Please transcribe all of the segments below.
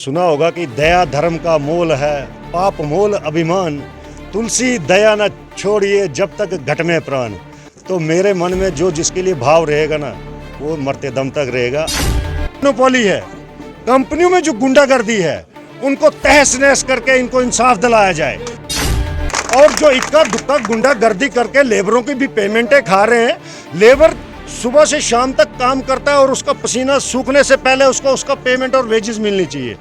सुना होगा कि दया धर्म का मोल है, पाप मोल अभिमान, तुलसी दया न छोड़िए जब तक घट में प्राण। तो मेरे मन में जो जिसके लिए भाव रहेगा ना, वो मरते दम तक रहेगा। मोनोपोली है, कंपनियों में जो गुंडागर्दी है उनको तहस नहस करके इनको इंसाफ दिलाया जाए। और जो इक्का दुक्का गुंडागर्दी करके लेबरों की भी पेमेंटें खा रहे हैं, लेबर सुबह से शाम तक काम करता है और उसका पसीना सूखने से पहले उसको उसका पेमेंट और वेजेस मिलनी चाहिए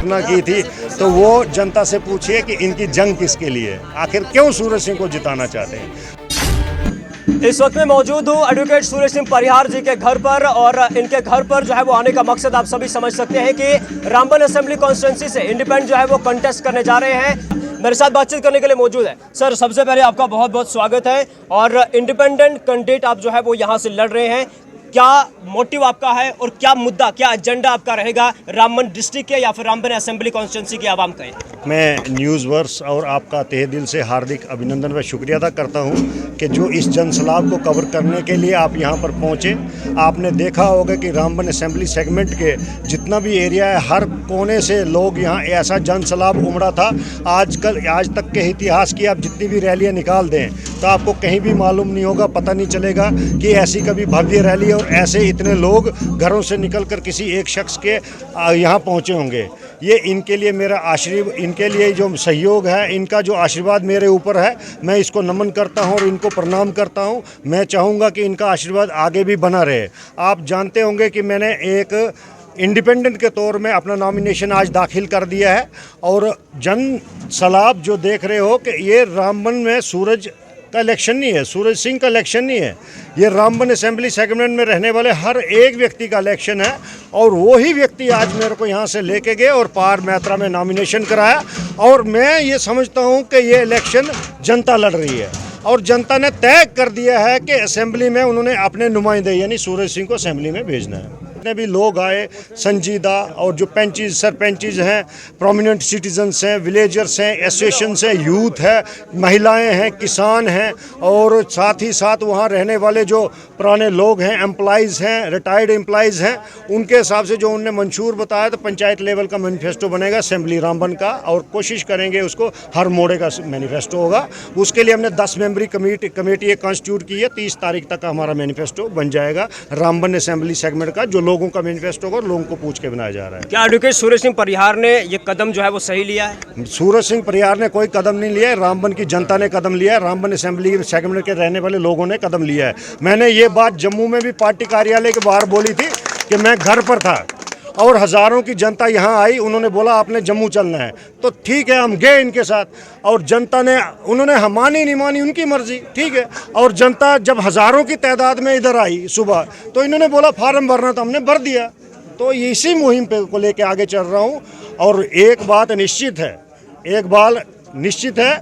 ना की थी। तो वो जनता से पूछिए कि इनकी जंग किसके लिए, आखिर क्यों सूरज सिंह को जिताना चाहते हैं। इस वक्त में मौजूद हूँ एडवोकेट सूरज सिंह परिहार जी के घर पर, और इनके घर पर जो है वो आने का मकसद आप सभी समझ सकते हैं कि रामबन असेंबली कॉन्स्टिट्यूंसी से इंडिपेंडेंट जो है वो कंटेस्ट करने जा रहे हैं। मेरे साथ बातचीत करने के लिए मौजूद है सर। सबसे पहले आपका बहुत बहुत स्वागत है। और इंडिपेंडेंट कैंडिडेट आप जो है वो यहाँ से लड़ रहे हैं, क्या मोटिव आपका है और क्या मुद्दा, क्या एजेंडा आपका रहेगा रामबन डिस्ट्रिक्ट के या फिर रामबन असेंबली कॉन्स्टिट्यूंसी के आवाम का? मैं न्यूज़ वर्स और आपका तहे दिल से हार्दिक अभिनंदन व शुक्रिया अदा करता हूं कि जो इस जनसलाब को कवर करने के लिए आप यहां पर पहुंचे। आपने देखा होगा कि रामबन असेंबली सेगमेंट के जितना भी एरिया है, हर कोने से लोग यहां ऐसा जनसलाब उमड़ा था। आज तक के इतिहास की आप जितनी भी रैलियां निकाल दें तो आपको कहीं भी मालूम नहीं होगा, पता नहीं चलेगा कि ऐसी कभी भव्य रैली और ऐसे इतने लोग घरों से निकलकर किसी एक शख्स के यहाँ पहुँचे होंगे। ये इनके लिए मेरा आशीर्वाद, इनके लिए जो सहयोग है, इनका जो आशीर्वाद मेरे ऊपर है, मैं इसको नमन करता हूँ और इनको प्रणाम करता हूँ। मैं चाहूँगा कि इनका आशीर्वाद आगे भी बना रहे। आप जानते होंगे कि मैंने एक इंडिपेंडेंट के तौर में अपना नॉमिनेशन आज दाखिल कर दिया है। और जन सलाब जो देख रहे हो कि ये रामबन में सूरज का इलेक्शन नहीं है, सूरज सिंह का इलेक्शन नहीं है, ये रामबन असेंबली सेगमेंट में रहने वाले हर एक व्यक्ति का इलेक्शन है। और वही व्यक्ति आज मेरे को यहाँ से लेके गए और पार मात्रा में नॉमिनेशन कराया। और मैं ये समझता हूँ कि ये इलेक्शन जनता लड़ रही है और जनता ने तय कर दिया है कि असेंबली में उन्होंने अपने नुमाइंदे यानी सूरज सिंह को असेंबली में भेजना है। जितने भी लोग आए, संजीदा और जो पेंचेज सरपंचेज हैं, प्रोमिनेंट सिटीजन्स हैं, विलेजर्स हैं, एसोसिएशंस हैं, यूथ है, महिलाएं हैं, किसान हैं, और साथ ही साथ वहाँ रहने वाले जो पुराने लोग हैं, एम्प्लॉइज़ हैं, रिटायर्ड एम्प्लॉइज़ हैं, उनके हिसाब से जो उनने मंशूर बताया तो पंचायत लेवल का मैनिफेस्टो बनेगा असेंबली रामबन का, और कोशिश करेंगे उसको हर मोड़े का मैनिफेस्टो होगा। उसके लिए हमने 10 मेंबरी कमेटी कॉन्स्टिट्यूट की है। 30 तारीख तक हमारा मैनिफेस्टो बन जाएगा रामबन असेंबली सेगमेंट का, जो लोगों का मैनिफेस्टो होगा, लोगों को पूछ के बनाया जा रहा है। क्या एडवोकेट सूरज सिंह परिहार ने ये कदम जो है वो सही लिया है? सूरज सिंह परिहार ने कोई कदम नहीं लिया है, रामबन की जनता ने कदम लिया है, रामबन असेंबली सेगमेंट के रहने वाले लोगों ने कदम लिया है। मैंने ये बात जम्मू में भी पार्टी कार्यालय के बाहर बोली थी कि मैं घर पर था और हज़ारों की जनता यहाँ आई, उन्होंने बोला आपने जम्मू चलना है, तो ठीक है हम गए इनके साथ। और जनता ने, उन्होंने हम मानी नहीं मानी उनकी मर्जी, ठीक है। और जनता जब हज़ारों की तादाद में इधर आई सुबह, तो इन्होंने बोला फार्म भरना, तो हमने भर दिया। तो इसी मुहिम पे को लेके आगे चल रहा हूँ। और एक बात निश्चित है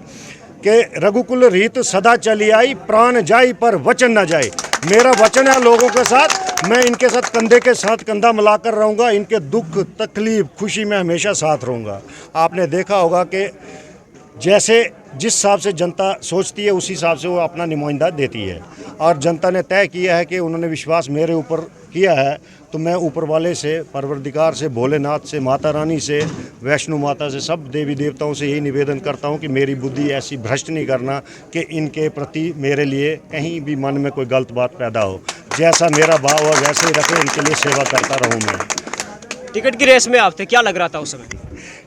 कि रघुकुल रीत सदा चली आई, प्राण जाई पर वचन न जाए। मेरा वचन है लोगों के साथ, मैं इनके साथ कंधे के साथ कंधा मिलाकर रहूँगा, इनके दुख तकलीफ खुशी में हमेशा साथ रहूँगा। आपने देखा होगा कि जैसे जिस हिसाब से जनता सोचती है उसी हिसाब से वो अपना नुमाइंदा देती है। और जनता ने तय किया है कि उन्होंने विश्वास मेरे ऊपर किया है, तो मैं ऊपर वाले से, परवरदिगार से, भोलेनाथ से, माता रानी से, वैष्णो माता से, सब देवी देवताओं से यही निवेदन करता हूं कि मेरी बुद्धि ऐसी भ्रष्ट नहीं करना कि इनके प्रति मेरे लिए कहीं भी मन में कोई गलत बात पैदा हो। जैसा मेरा भाव है वैसे ही रखे, इनके लिए सेवा करता रहूँ मैं। टिकट की रेस में आप थे, क्या लग रहा था उस समय?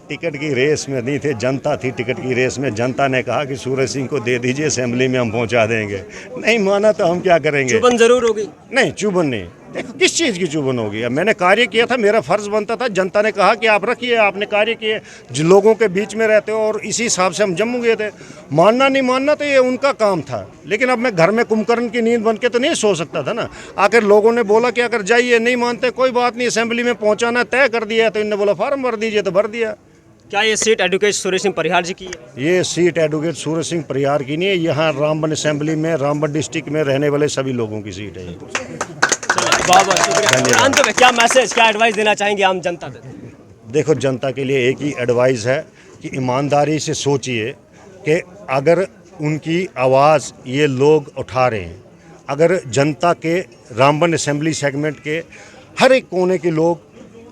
टिकट की रेस में नहीं थे, जनता थी टिकट की रेस में। जनता ने कहा कि सूरज सिंह को दे दीजिए, असेंबली में हम पहुंचा देंगे। नहीं माना तो हम क्या करेंगे? चुभन जरूर होगी। नहीं, चुभन नहीं। देखो किस चीज़ की चुभन होगी? अब मैंने कार्य किया था, मेरा फर्ज बनता था। जनता ने कहा कि आप रखिए, आपने कार्य किए, जो लोगों के बीच में रहते हो, और इसी हिसाब से हम जम्मू गए थे। मानना नहीं मानना तो ये उनका काम था, लेकिन अब मैं घर में कुंभकर्ण की नींद बन के तो नहीं सो सकता था ना। आखिर लोगों ने बोला कि अगर जाइए, नहीं मानते कोई बात नहीं, असेंबली में पहुँचाना तय कर दिया है, तो इन्होंने बोला फार्म भर दीजिए, तो भर दिया। क्या ये सीट एडवोकेट सूरज सिंह परिहार जी की है? ये सीट एडवोकेट सूरज सिंह परिहार की नहीं है, यहाँ रामबन असेंबली में, रामबन डिस्ट्रिक्ट में रहने वाले सभी लोगों की सीट है ये। बहुत बहुत शुक्रिया। अंत में क्या मैसेज, क्या एडवाइस देना चाहेंगे आम जनता को? देखो, जनता के लिए एक ही एडवाइस है कि ईमानदारी से सोचिए कि अगर उनकी आवाज़ ये लोग उठा रहे हैं, अगर जनता के रामबन असेंबली सेगमेंट के हर एक कोने के लोग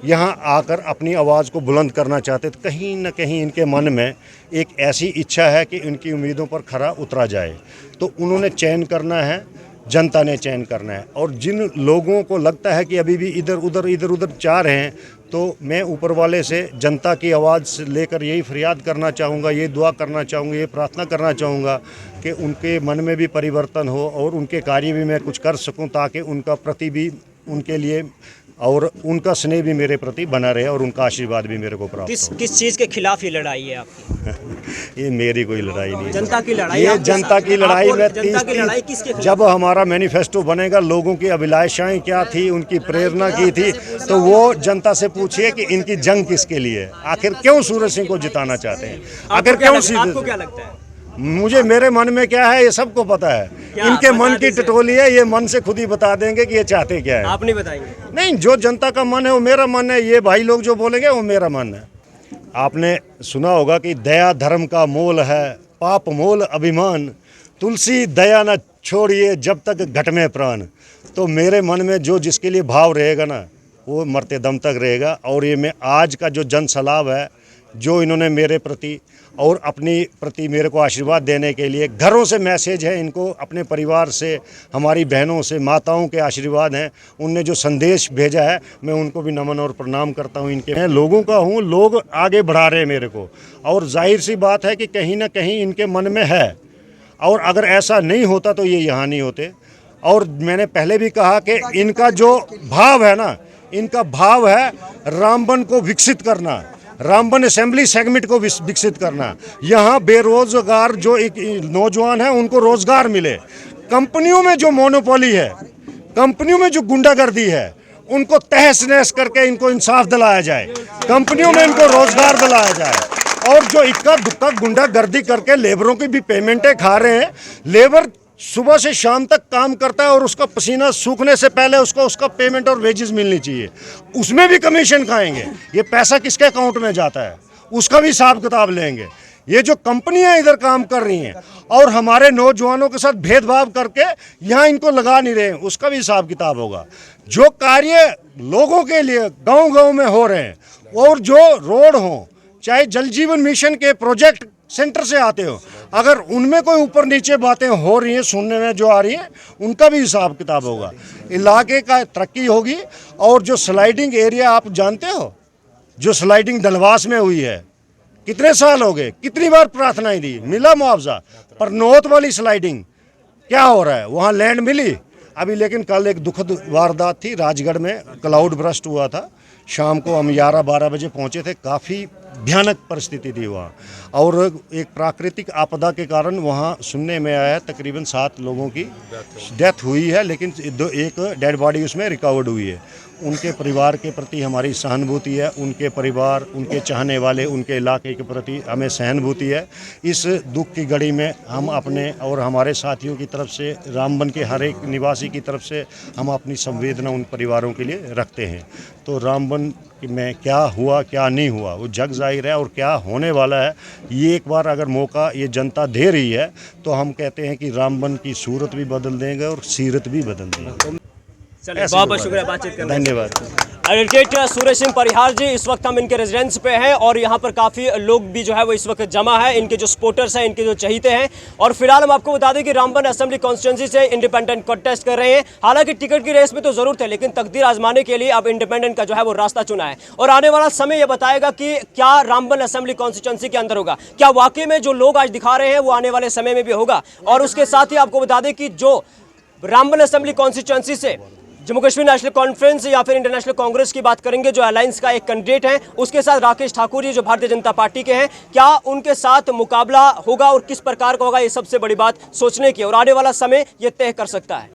यहाँ आकर अपनी आवाज़ को बुलंद करना चाहते, तो कहीं न कहीं इनके मन में एक ऐसी इच्छा है कि इनकी उम्मीदों पर खरा उतरा जाए। तो उन्होंने चयन करना है, जनता ने चयन करना है। और जिन लोगों को लगता है कि अभी भी इधर उधर जा रहे हैं, तो मैं ऊपर वाले से जनता की आवाज़ लेकर यही फरियाद करना चाहूँगा, ये दुआ करना चाहूँगा, ये प्रार्थना करना चाहूँगा कि उनके मन में भी परिवर्तन हो और उनके कार्य भी मैं कुछ कर सकूँ, ताकि उनका प्रति भी उनके लिए और उनका स्नेह भी मेरे प्रति बना रहे और उनका आशीर्वाद भी मेरे को प्राप्त हो। किस चीज़ के खिलाफ ये लड़ाई है आपकी? ये मेरी कोई लड़ाई नहीं है, जनता की लड़ाई। ये जनता की लड़ाई में जनता की लड़ाई किसके खिलाफ? जब हमारा मैनिफेस्टो बनेगा, लोगों की अभिलाषाएं क्या थी, उनकी प्रेरणा की थी, तो वो जनता से पूछिए कि इनकी जंग किसके लिए है, आखिर क्यों सूरज सिंह को जिताना चाहते हैं, आखिर क्यों आपको क्या लगता है? मुझे मेरे मन में क्या है ये सबको पता है। इनके मन की टटोली है, ये मन से खुद ही बता देंगे कि ये चाहते क्या है। आप नहीं बताएंगे? नहीं, जो जनता का मन है वो मेरा मन है, ये भाई लोग जो बोलेंगे वो मेरा मन है। आपने सुना होगा कि दया धर्म का मोल है, पाप मोल अभिमान, तुलसी दया न छोड़िए जब तक घट में प्राण। तो मेरे मन में जो जिसके लिए भाव रहेगा ना, वो मरते दम तक रहेगा। और ये मैं आज का जो जन सलाब है, जो इन्होंने मेरे प्रति और अपनी प्रति मेरे को आशीर्वाद देने के लिए, घरों से मैसेज है इनको, अपने परिवार से, हमारी बहनों से, माताओं के आशीर्वाद हैं, उनने जो संदेश भेजा है, मैं उनको भी नमन और प्रणाम करता हूं। इनके मैं लोगों का हूं, लोग आगे बढ़ा रहे हैं मेरे को, और जाहिर सी बात है कि कहीं ना कहीं इनके मन में है, और अगर ऐसा नहीं होता तो ये यहाँ नहीं होते। और मैंने पहले भी कहा कि इनका जो भाव है ना, इनका भाव है रामबन को विकसित करना, रामबन असेंबली सेगमेंट को विकसित करना। यहाँ बेरोजगार जो एक नौजवान है उनको रोजगार मिले, कंपनियों में जो मोनोपोली है, कंपनियों में जो गुंडागर्दी है, उनको तहस नहस करके इनको इंसाफ दिलाया जाए, कंपनियों में इनको रोजगार दिलाया जाए। और जो इक्का दुक्का गुंडागर्दी करके लेबरों की भी पेमेंटें खा रहे हैं, लेबर सुबह से शाम तक काम करता है और उसका पसीना सूखने से पहले उसको उसका पेमेंट और वेजेस मिलनी चाहिए, उसमें भी कमीशन खाएंगे। ये पैसा किसके अकाउंट में जाता है उसका भी हिसाब किताब लेंगे। ये जो कंपनियां इधर काम कर रही हैं और हमारे नौजवानों के साथ भेदभाव करके यहाँ इनको लगा नहीं रहे हैं, उसका भी हिसाब किताब होगा। जो कार्य लोगों के लिए गाँव-गाँव में हो रहे हैं, और जो रोड हों, चाहे जल जीवन मिशन के प्रोजेक्ट सेंटर से आते हो, अगर उनमें कोई ऊपर नीचे बातें हो रही हैं, सुनने में जो आ रही हैं, उनका भी हिसाब किताब होगा। इलाके का तरक्की होगी। और जो स्लाइडिंग एरिया आप जानते हो, जो स्लाइडिंग डलवास में हुई है, कितने साल हो गए, कितनी बार प्रार्थनाएं दी, मिला मुआवजा, पर नौत वाली स्लाइडिंग क्या हो रहा है, वहाँ लैंड मिली अभी। लेकिन कल एक दुखद वारदात थी, राजगढ़ में क्लाउड बर्स्ट हुआ था, शाम को हम 11-12 बजे पहुँचे थे, काफ़ी भयानक परिस्थिति थी वहाँ। और एक प्राकृतिक आपदा के कारण वहाँ सुनने में आया तकरीबन 7 लोगों की डेथ हुई है, लेकिन एक डेड बॉडी उसमें रिकवर्ड हुई है। उनके परिवार के प्रति हमारी सहानुभूति है, उनके परिवार, उनके चाहने वाले, उनके इलाके के प्रति हमें सहानुभूति है। इस दुख की घड़ी में हम अपने और हमारे साथियों की तरफ से, रामबन के हर एक निवासी की तरफ से, हम अपनी संवेदना उन परिवारों के लिए रखते हैं। तो रामबन में क्या हुआ क्या नहीं हुआ वो जग जाहिर है, और क्या होने वाला है ये एक बार अगर मौका ये जनता दे रही है, तो हम कहते हैं कि रामबन की सूरत भी बदल देंगे और सीरत भी बदल देंगे। बहुत बहुत शुक्रिया बातचीत करने के लिए। धन्यवाद। एडवोकेट सूरज सिंह परिहार जी, इस वक्त हम इनके रेजिडेंस पे हैं और यहाँ पर काफ़ी लोग भी जो है वो इस वक्त जमा है, इनके जो सपोर्टर्स हैं, इनके जो चहीते हैं। और फिलहाल हम आपको बता दें कि रामबन असेंबली कॉन्स्टिट्यूंसी से इंडिपेंडेंट कंटेस्ट कर रहे हैं। हालांकि टिकट की रेस में तो जरूर थे, लेकिन तकदीर आजमाने के लिए अब इंडिपेंडेंट का जो है वो रास्ता चुना है। और आने वाला समय ये बताएगा कि क्या रामबन असेंबली कॉन्स्टिट्यूंसी के अंदर होगा, क्या वाकई में जो लोग आज दिखा रहे हैं वो आने वाले समय में भी होगा। और उसके साथ ही आपको बता दें कि जो रामबन असेंबली कॉन्स्टिट्यूंसी से जम्मू कश्मीर नेशनल कॉन्फ्रेंस या फिर इंटरनेशनल कांग्रेस की बात करेंगे, जो अलायंस का एक कैंडिडेट है, उसके साथ राकेश ठाकुर जी जो भारतीय जनता पार्टी के हैं, क्या उनके साथ मुकाबला होगा और किस प्रकार का होगा, ये सबसे बड़ी बात सोचने की और आने वाला समय ये तय कर सकता है।